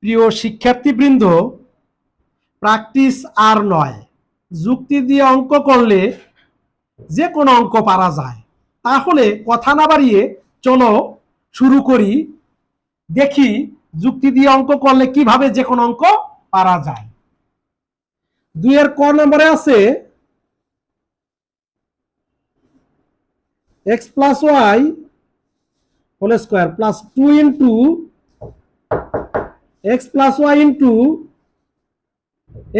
প্রিয় শিক্ষার্থীবৃন্দ, প্র্যাকটিস আর নয়, যুক্তি দিয়ে অঙ্ক করলে যে কোনো অঙ্ক পারা যায়। তাহলে কথা না বাড়িয়ে চলো শুরু করি, দেখি যুক্তি দিয়ে অঙ্ক করলে কিভাবে যে কোনো অঙ্ক পারা যায়। 2 এর ক নম্বরে আছে x plus y whole square plus 2 into x plus y into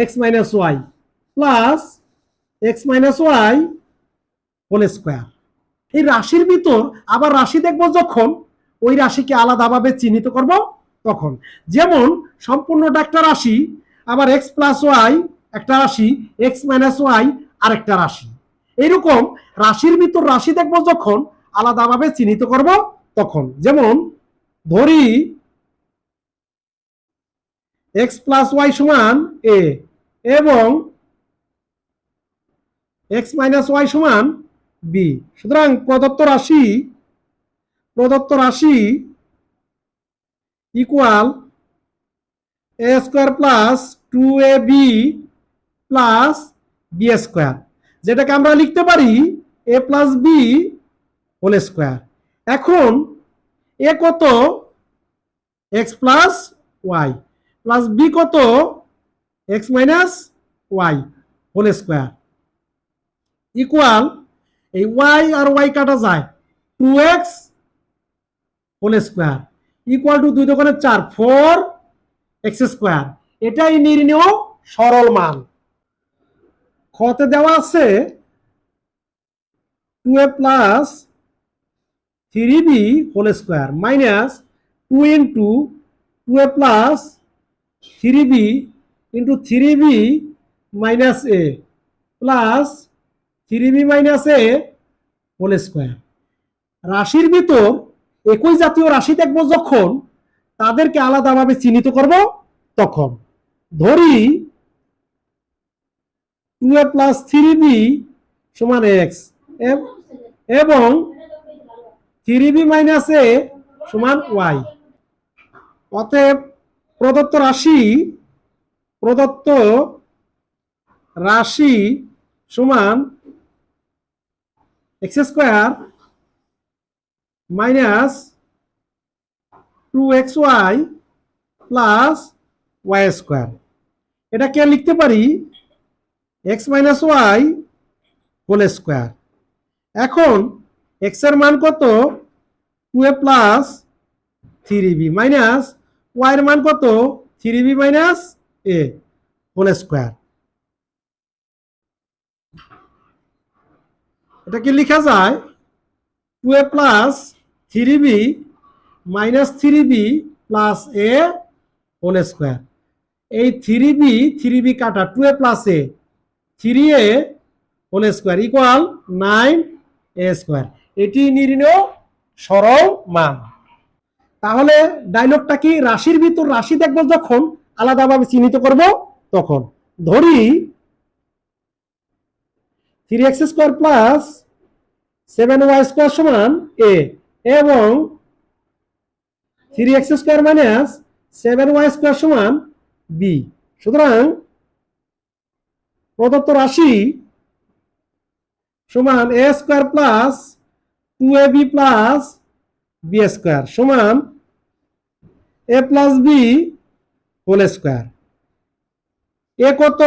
x minus y plus x minus y whole square। এই রাশির ভিতর আবার রাশি দেখব যখন, ওই রাশিকে আলাদাভাবে চিহ্নিত করব তখন। যেমন সম্পূর্ণটা একটা রাশি, আবার x প্লাস ওয়াই একটা রাশি, x মাইনাস ওয়াই আরেকটা রাশি। এইরকম রাশির ভিতর রাশি দেখব যখন, আলাদাভাবে চিহ্নিত করব তখন। যেমন ধরি x প্লাস ওয়াই সমান a এবং x মাইনাস ওয়াই সমান b। সুতরাং প্রদত্ত রাশি equal a square plus 2ab plus b square, যেটাকে আমরা লিখতে পারি a plus b whole square. এখন a কত? x plus y plus b কত? x minus y whole square equal, এই y আর y কাটা যায়, 2x whole square equal two 2 দোকানে 4, 4x স্কোয়ার। এটাই নির্ণেয় সরল মান। খতে দেওয়া আছে 2a plus 3b whole square minus 2 into 2a plus 3b into 3b minus a plus 3b minus a whole square. রাশির ভিতর একই জাতীয় রাশি দেখব যখন, তাদেরকে আলাদাভাবে চিহ্নিত করব তখন। ধরি 2a প্লাস 3b সমান x এবং 3b মাইনাস a সমান y। অতএব প্রদত্ত রাশি সমান x square minus 2xy plus y square. এটাকে লিখতে পারি x minus y whole square. এখন x এর মান কত? 2a plus 3b minus y এর মান কত? 3b minus a whole square. এটাকে লেখা যায় 2a plus 3b minus 3b plus a whole square. এই 3b কাটা 2a plus a 3a whole square equal 9a square. এটি নির্ণেয় সরল মান। তাহলে ডায়লগটা কি? রাশির ভিতর রাশি দেখব যখন, আলাদাভাবে চিহ্নিত করব তখন। ধরি 3x square plus 7y square সমান a এবং 3x square minus 7y square সমান b। সুতরাং প্রদত্ত রাশি সমান a square plus 2ab plus b square সমান a plus b whole square. a কত?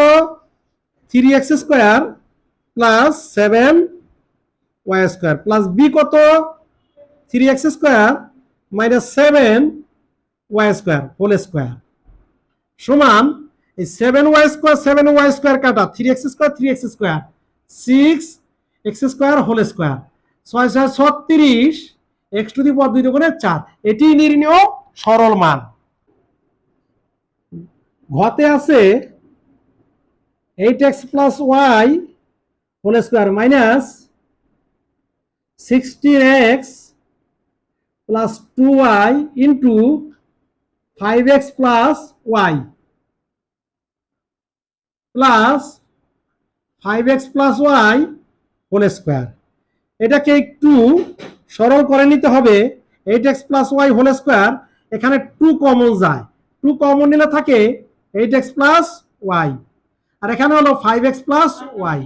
3x square plus 7y square plus b কত? 3x square minus 7y square whole square সমান, এই 7y স্কোয়ার কাটা 3x square 6x square whole square 6 6 36 x to the পাওয়ার 2 দোকানে 4। এটি নির্ণেয় সরল মান। ঘতে আছে 8x plus y whole square minus 16x plus 2y into 5x plus y plus 5x plus y whole square. এটাকে একটু সরল করে নিতে হবে। 8x plus y whole square, এখানে 2 কমন যায়, 2 কমন নিলে থাকে 8x প্লাস ওয়াই, আর এখানে হলো 5x plus y,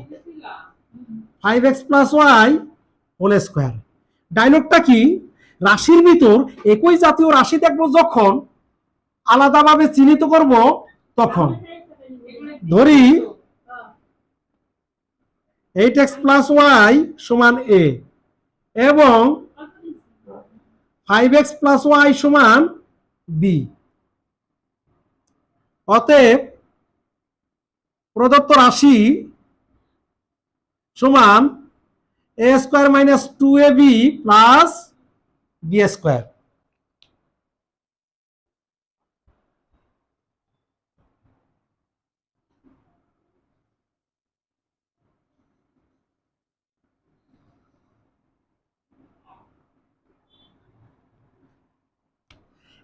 5x plus y whole square. ডায়লগটা কি? রাশির ভিতর একই জাতীয় রাশি দেখবো যখন আলাদাভাবে চিহ্নিত করব তখন। ধরি 8x প্লাস ওয়াই সমান a এবং 5x প্লাস ওয়াই সমান b। অতএব প্রদত্ত রাশি সমান a square minus 2ab plus b square.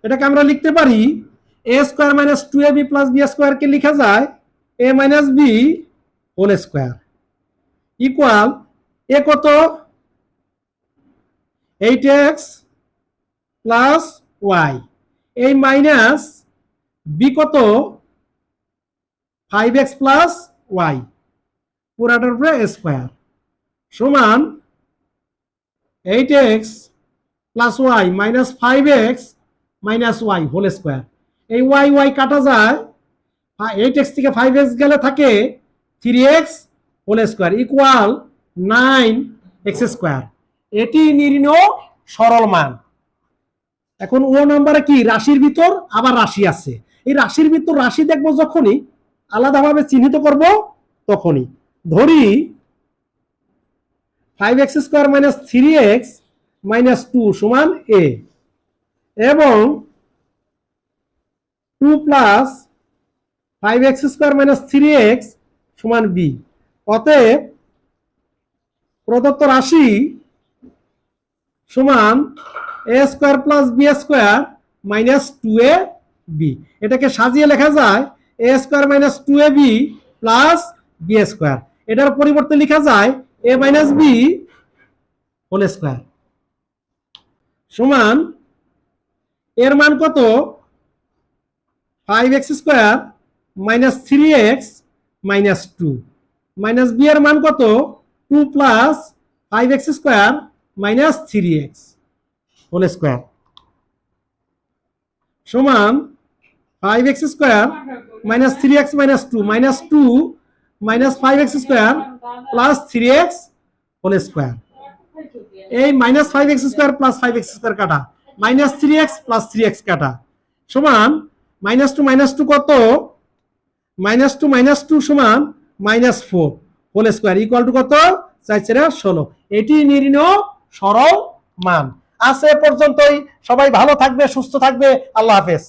এটাকে আমরা লিখতে পারি a square minus 2ab plus b square কে লেখা যায় a minus b whole square equal a কত 8x প্লাস y, এই মাইনাস b কত 5x প্লাস y, পুরাটার উপরে স্কোয়ার সমান 8x plus y minus 5x minus y whole square. এই y y কাটা যায়, 8x থেকে 5x গেলে থাকে 3x whole square equal 9x square. এটি নির্ণয় সরল মান। এখন ও নম্বরে কি রাশির ভিতর আবার রাশি আছে, এই রাশির ভিতর রাশি দেখবো যখনই আলাদাভাবে চিহ্নিত করব তখনই। ধরি 5x square minus 3x minus 2 সমান a এবং 2 plus 5x square minus 3x সমান b। অতএব প্রদত্ত রাশি সমান a square plus b square minus 2ab। এটাকে সাজিয়ে লেখা যায় a square minus 2ab plus b square. এটার পরিবর্তে লেখা যায় a minus b whole square সমান এর মান কত 5x square minus 3x minus 2 minus b এর মান কত 2 plus 5x square minus 3x whole square সমান 5x square minus 3x minus 2 minus 2 minus 5x square plus 3x whole square. এই minus 5x square plus 5x square কাটা, minus 3x plus 3x কাটা সমান minus 2 কত minus 2 সমান minus 4 whole square equal to কত 4×16। এটি নির্ণয় সরল মান। আজ এ পর্যন্তই। সবাই ভালো থাকবে, সুস্থ থাকবে। আল্লাহ হাফেজ।